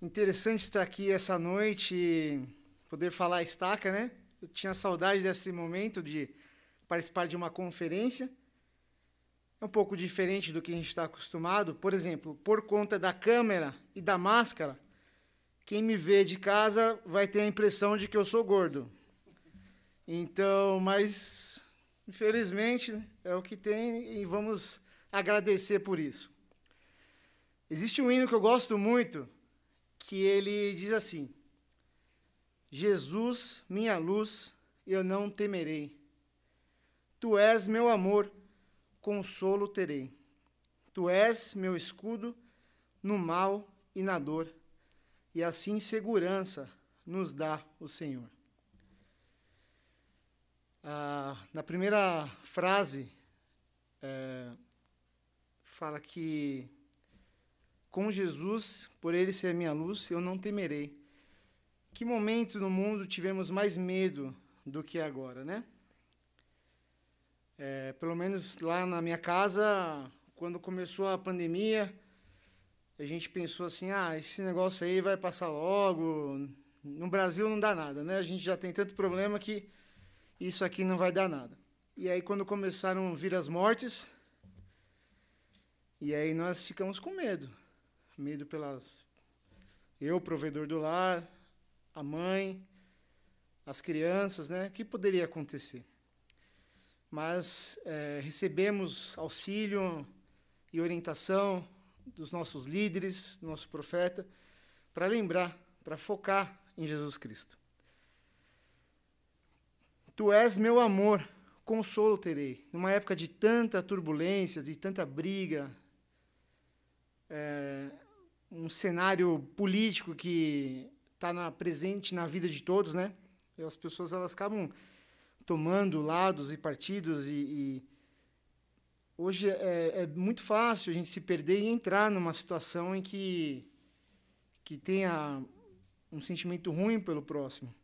Interessante estar aqui essa noite e poder falar a estaca, né? Eu tinha saudade desse momento de participar de uma conferência. É um pouco diferente do que a gente está acostumado. Por exemplo, por conta da câmera e da máscara, quem me vê de casa vai ter a impressão de que eu sou gordo. Então, mas infelizmente é o que tem e vamos agradecer por isso. Existe um hino que eu gosto muito, que ele diz assim: Jesus, minha luz, eu não temerei. Tu és meu amor, consolo terei. Tu és meu escudo no mal e na dor, e assim segurança nos dá o Senhor. Na primeira frase, fala que com Jesus, por ele ser minha luz, eu não temerei. Que momento no mundo tivemos mais medo do que agora, né? Pelo menos lá na minha casa, quando começou a pandemia, a gente pensou assim, esse negócio aí vai passar logo, no Brasil não dá nada, né? A gente já tem tanto problema que isso aqui não vai dar nada. E aí quando começaram a vir as mortes, e aí nós ficamos com medo. Medo eu, provedor do lar, a mãe, as crianças, né? O que poderia acontecer? Mas recebemos auxílio e orientação dos nossos líderes, do nosso profeta, para lembrar, para focar em Jesus Cristo. Tu és meu amor, consolo terei. Numa época de tanta turbulência, de tanta briga, um cenário político que está presente na vida de todos, né? E as pessoas elas acabam tomando lados e partidos e hoje é muito fácil a gente se perder e entrar numa situação em que tenha um sentimento ruim pelo próximo.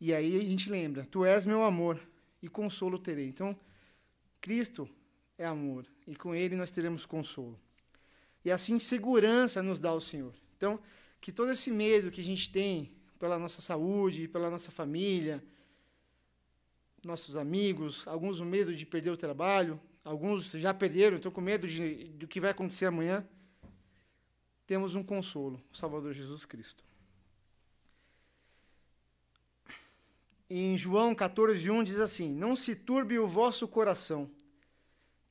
E aí a gente lembra, tu és meu amor e consolo terei. Então, Cristo é amor e com ele nós teremos consolo. E assim segurança nos dá o Senhor. Então, que todo esse medo que a gente tem pela nossa saúde, pela nossa família, nossos amigos, alguns com medo de perder o trabalho, alguns já perderam, estão com medo do que vai acontecer amanhã, temos um consolo, o Salvador Jesus Cristo. Em João 14:1 diz assim: não se turbe o vosso coração,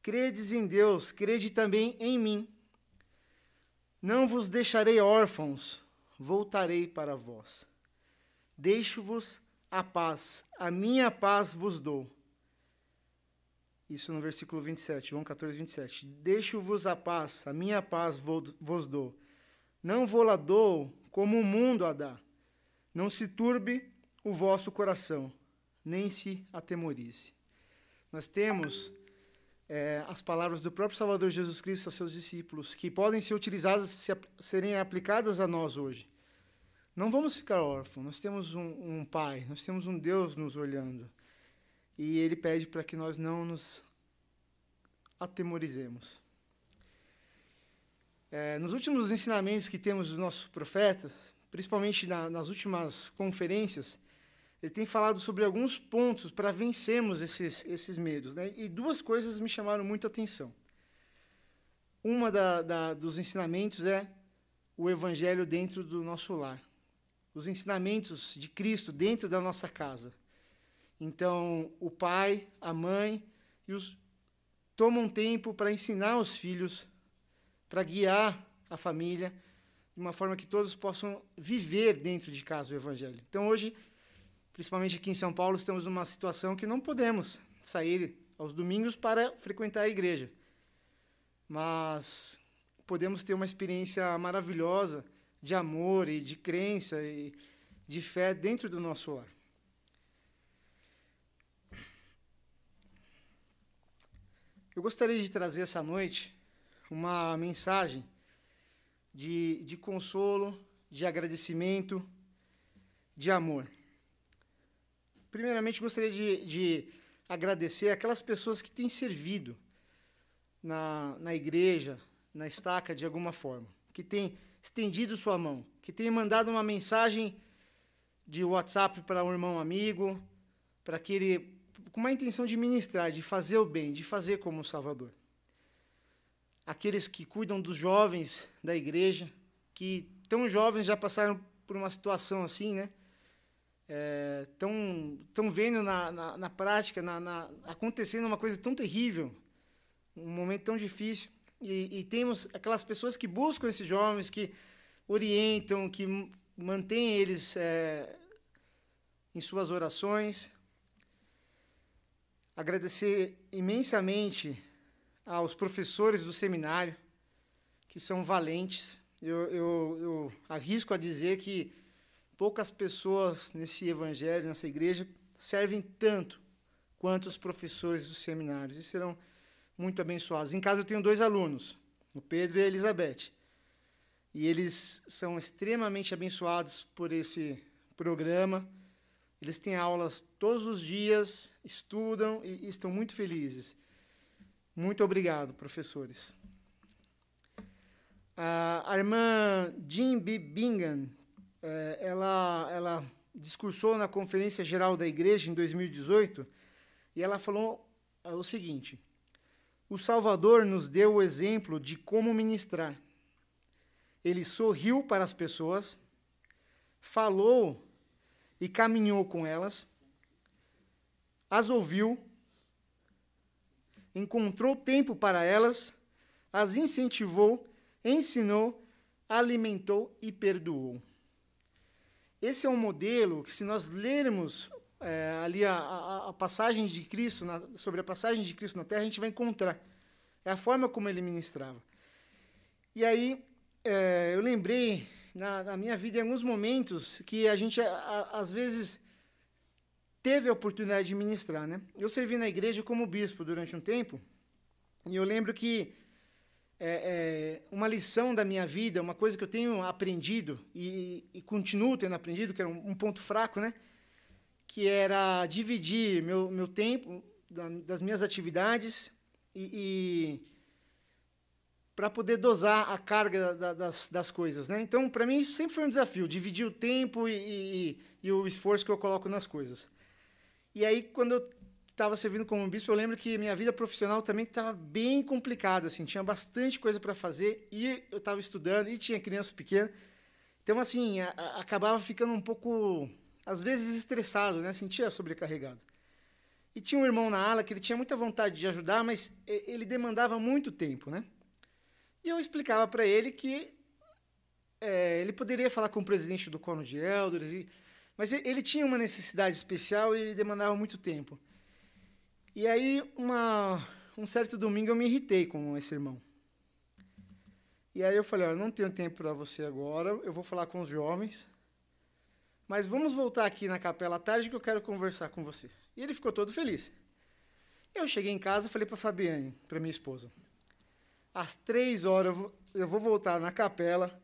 credes em Deus, crede também em mim. Não vos deixarei órfãos, voltarei para vós. Deixo-vos a paz, a minha paz vos dou. Isso no versículo 27, João 14:27. Deixo-vos a paz, a minha paz vos dou. Não vou-la dou como o mundo a dá. Não se turbe o vosso coração, nem se atemorize. Nós temos as palavras do próprio Salvador Jesus Cristo aos seus discípulos, que podem ser utilizadas, serem aplicadas a nós hoje. Não vamos ficar órfãos, nós temos um Pai, nós temos um Deus nos olhando. E Ele pede para que nós não nos atemorizemos. Nos últimos ensinamentos que temos dos nossos profetas, principalmente nas últimas conferências, ele tem falado sobre alguns pontos para vencermos esses medos, né? E duas coisas me chamaram muito a atenção. Uma dos ensinamentos é o Evangelho dentro do nosso lar. Os ensinamentos de Cristo dentro da nossa casa. Então, o pai, a mãe, tomam tempo para ensinar os filhos, para guiar a família, de uma forma que todos possam viver dentro de casa o Evangelho. Então, hoje, principalmente aqui em São Paulo, estamos numa situação que não podemos sair aos domingos para frequentar a igreja. Mas podemos ter uma experiência maravilhosa de amor e de crença e de fé dentro do nosso lar. Eu gostaria de trazer essa noite uma mensagem de consolo, de agradecimento, de amor. Primeiramente, gostaria de agradecer aquelas pessoas que têm servido na igreja, na estaca, de alguma forma, que têm estendido sua mão, que tenha mandado uma mensagem de WhatsApp para um irmão amigo, para que ele, com uma intenção de ministrar, de fazer o bem, de fazer como o Salvador. Aqueles que cuidam dos jovens da igreja, que tão jovens já passaram por uma situação assim, né? Estão vendo na prática, acontecendo uma coisa tão terrível, um momento tão difícil, e temos aquelas pessoas que buscam esses jovens, que orientam, que mantêm eles em suas orações. Agradecer imensamente aos professores do seminário, que são valentes. Eu arrisco a dizer que poucas pessoas nesse evangelho, nessa igreja, servem tanto quanto os professores dos seminários. E serão muito abençoados. Em casa eu tenho 2 alunos, o Pedro e a Elizabeth. E eles são extremamente abençoados por esse programa. Eles têm aulas todos os dias, estudam e estão muito felizes. Muito obrigado, professores. A irmã Jean B. Bingham, ela discursou na Conferência Geral da Igreja em 2018 e ela falou o seguinte: o Salvador nos deu o exemplo de como ministrar. Ele sorriu para as pessoas, falou e caminhou com elas, as ouviu, encontrou tempo para elas, as incentivou, ensinou, alimentou e perdoou. Esse é um modelo que, se nós lermos ali a passagem de Cristo, sobre a passagem de Cristo na Terra, a gente vai encontrar. É a forma como ele ministrava. E aí, eu lembrei, na minha vida, em alguns momentos, que a gente, às vezes, teve a oportunidade de ministrar, né? Eu servi na igreja como bispo durante um tempo, e eu lembro que uma lição da minha vida, uma coisa que eu tenho aprendido, e continuo tendo aprendido, que era um ponto fraco, né? Que era dividir meu tempo das minhas atividades para poder dosar a carga das coisas, né? Então, para mim, isso sempre foi um desafio, dividir o tempo e o esforço que eu coloco nas coisas. E aí, quando eu estava servindo como bispo, eu lembro que minha vida profissional também estava bem complicada, assim, tinha bastante coisa para fazer, e eu estava estudando, e tinha criança pequena. Então, assim, acabava ficando um pouco, às vezes, estressado, né? Sentia sobrecarregado. E tinha um irmão na ala que ele tinha muita vontade de ajudar, mas ele demandava muito tempo, né? E eu explicava para ele que ele poderia falar com o presidente do Quórum de Elders, mas ele tinha uma necessidade especial e ele demandava muito tempo. E aí, um certo domingo, eu me irritei com esse irmão. E aí eu falei, olha, não tenho tempo para você agora, eu vou falar com os jovens, mas vamos voltar aqui na capela à tarde que eu quero conversar com você. E ele ficou todo feliz. Eu cheguei em casa e falei para a Fabiane, para minha esposa, às 3h eu vou voltar na capela,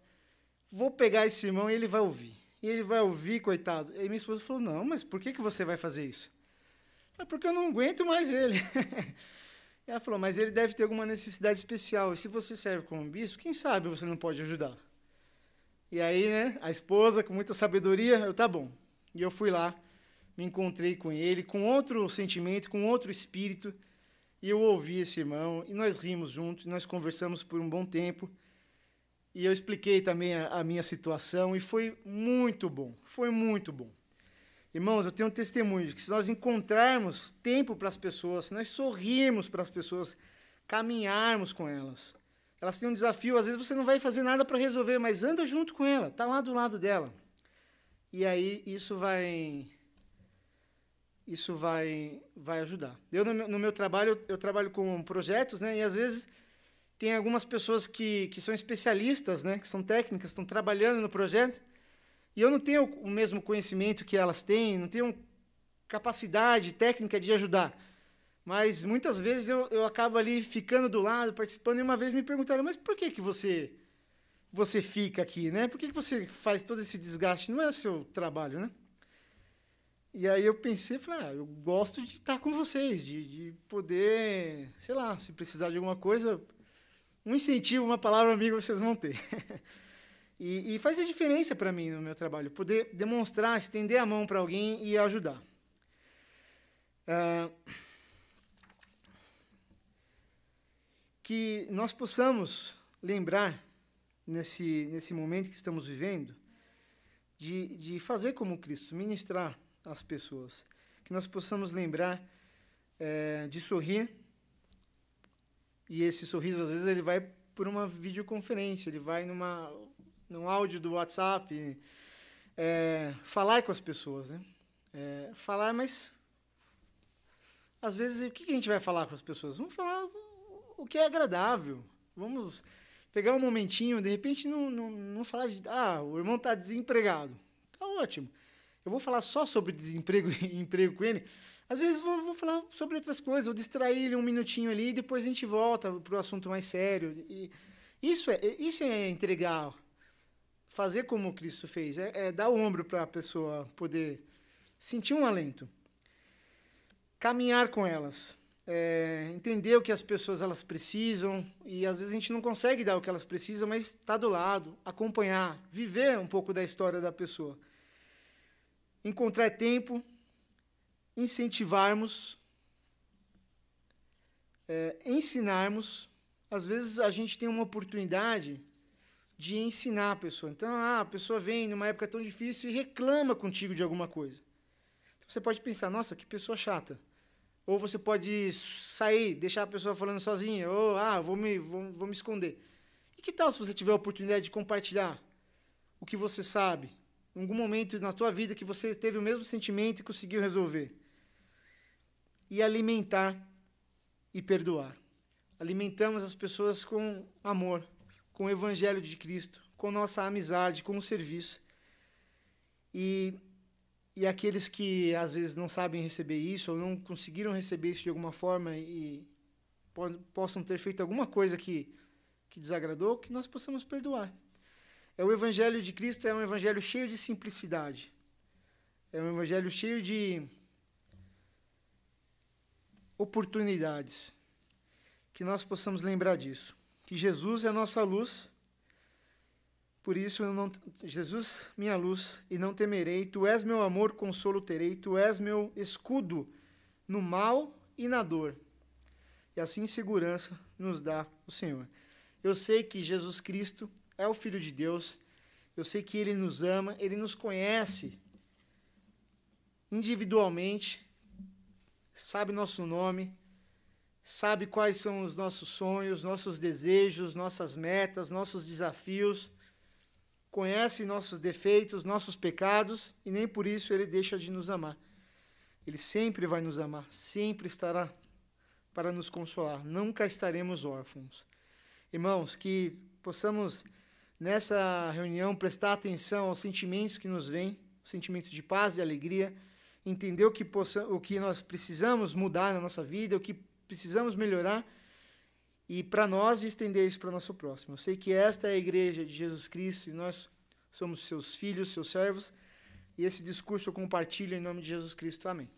vou pegar esse irmão e ele vai ouvir. E ele vai ouvir, coitado. E minha esposa falou, não, mas por que você vai fazer isso? É porque eu não aguento mais ele. E ela falou, mas ele deve ter alguma necessidade especial. E se você serve como bispo, quem sabe você não pode ajudar? E aí, né, a esposa, com muita sabedoria, tá bom. E eu fui lá, me encontrei com ele, com outro sentimento, com outro espírito, e eu ouvi esse irmão, e nós rimos juntos, e nós conversamos por um bom tempo, e eu expliquei também a minha situação, e foi muito bom, foi muito bom. Irmãos, eu tenho um testemunho de que se nós encontrarmos tempo para as pessoas, se nós sorrirmos para as pessoas, caminharmos com elas, elas têm um desafio, às vezes você não vai fazer nada para resolver, mas anda junto com ela, está lá do lado dela. E aí isso vai ajudar. Eu, no meu trabalho, eu trabalho com projetos, né, e às vezes tem algumas pessoas que são especialistas, né, que são técnicas, estão trabalhando no projeto, e eu não tenho o mesmo conhecimento que elas têm, não tenho capacidade técnica de ajudar. Mas muitas vezes eu acabo ali ficando do lado, participando, e uma vez me perguntaram, mas por que você fica aqui, né? Por que você faz todo esse desgaste? Não é seu trabalho, né? E aí eu pensei, falei, eu gosto de estar com vocês, de poder, sei lá, se precisar de alguma coisa, um incentivo, uma palavra amiga vocês vão ter. E faz a diferença para mim no meu trabalho, poder demonstrar, estender a mão para alguém e ajudar. Que nós possamos lembrar, nesse momento que estamos vivendo, de fazer como Cristo, ministrar às pessoas. Que nós possamos lembrar de sorrir, e esse sorriso, às vezes, ele vai por uma videoconferência, ele vai num áudio do WhatsApp, falar com as pessoas, né? Falar, mas, às vezes, o que a gente vai falar com as pessoas? Vamos falar o que é agradável. Vamos pegar um momentinho, de repente, não falar de... o irmão está desempregado. Tá ótimo. Eu vou falar só sobre desemprego e emprego com ele. Às vezes, vou falar sobre outras coisas, vou distrair ele um minutinho ali, e depois a gente volta para o assunto mais sério. E isso é entregar, fazer como Cristo fez, dar o ombro para a pessoa poder sentir um alento. Caminhar com elas. Entender o que as pessoas elas precisam, e às vezes a gente não consegue dar o que elas precisam, mas estar do lado, acompanhar, viver um pouco da história da pessoa. Encontrar tempo, incentivarmos, ensinarmos. Às vezes a gente tem uma oportunidade de ensinar a pessoa. Então, a pessoa vem numa época tão difícil e reclama contigo de alguma coisa. Então, você pode pensar, nossa, que pessoa chata. Ou você pode sair, deixar a pessoa falando sozinha, ou vou me esconder. E que tal se você tiver a oportunidade de compartilhar o que você sabe, em algum momento na sua vida que você teve o mesmo sentimento e conseguiu resolver? E alimentar e perdoar. Alimentamos as pessoas com amor, com o Evangelho de Cristo, com nossa amizade, com o serviço. E aqueles que às vezes não sabem receber isso, ou não conseguiram receber isso de alguma forma e possam ter feito alguma coisa que desagradou, que nós possamos perdoar. O Evangelho de Cristo é um Evangelho cheio de simplicidade. É um Evangelho cheio de oportunidades. Que nós possamos lembrar disso. Que Jesus é a nossa luz. Por isso, Jesus, minha luz, e não temerei. Tu és meu amor, consolo terei. Tu és meu escudo no mal e na dor. E assim segurança nos dá o Senhor. Eu sei que Jesus Cristo é o Filho de Deus. Eu sei que Ele nos ama, Ele nos conhece individualmente, sabe nosso nome, sabe quais são os nossos sonhos, nossos desejos, nossas metas, nossos desafios, conhece nossos defeitos, nossos pecados, e nem por isso Ele deixa de nos amar. Ele sempre vai nos amar, sempre estará para nos consolar, nunca estaremos órfãos. Irmãos, que possamos, nessa reunião, prestar atenção aos sentimentos que nos vêm, sentimentos de paz e alegria, entender o que nós precisamos mudar na nossa vida, o que precisamos melhorar, e para nós estender isso para o nosso próximo. Eu sei que esta é a igreja de Jesus Cristo, e nós somos seus filhos, seus servos, e esse discurso eu compartilho em nome de Jesus Cristo. Amém.